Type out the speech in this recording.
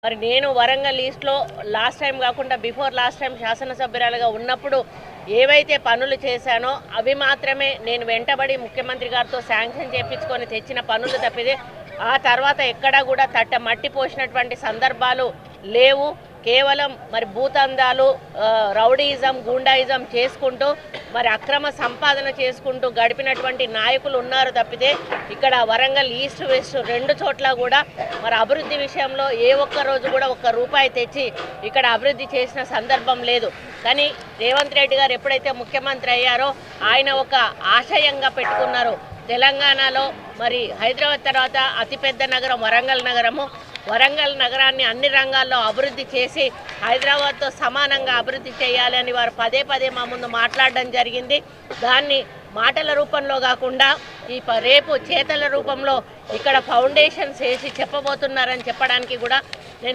మరి నేను వరంగల్ ఈస్ట్లో లాస్ట్ టైం కాకుండా బిఫోర్ లాస్ట్ టైం శాసనసభ్యురాలుగా ఉన్నప్పుడు ఏవైతే పనులు చేశానో అవి మాత్రమే నేను వెంటబడి ముఖ్యమంత్రి గారితో శాంక్షన్ చేయించుకొని తెచ్చిన పనులు తప్పితే ఆ తర్వాత ఎక్కడా కూడా తట్ట మట్టి పోసినటువంటి సందర్భాలు లేవు. కేవలం మరి భూతందాలు, రౌడీయిజం, గూండాయిజం చేసుకుంటూ మరి అక్రమ సంపాదన చేసుకుంటూ గడిపినటువంటి నాయకులు ఉన్నారు తప్పితే ఇక్కడ వరంగల్ ఈస్ట్ వెస్ట్ రెండు చోట్ల కూడా మరి అభివృద్ధి విషయంలో ఏ ఒక్క రోజు కూడా ఒక్క రూపాయి తెచ్చి ఇక్కడ అభివృద్ధి చేసిన సందర్భం లేదు. కానీ రేవంత్ రెడ్డి గారు ఎప్పుడైతే ముఖ్యమంత్రి అయ్యారో ఆయన ఒక ఆశయంగా పెట్టుకున్నారు. తెలంగాణలో మరి హైదరాబాద్ తర్వాత అతిపెద్ద నగరం వరంగల్ నగరము. వరంగల్ నగరాన్ని అన్ని రంగాల్లో అభివృద్ధి చేసి హైదరాబాద్తో సమానంగా అభివృద్ధి చేయాలని వారు పదే పదే మా ముందు మాట్లాడడం జరిగింది. దాన్ని మాటల రూపంలో కాకుండా రేపు చేతల రూపంలో ఇక్కడ ఫౌండేషన్స్ వేసి చెప్పబోతున్నారని చెప్పడానికి కూడా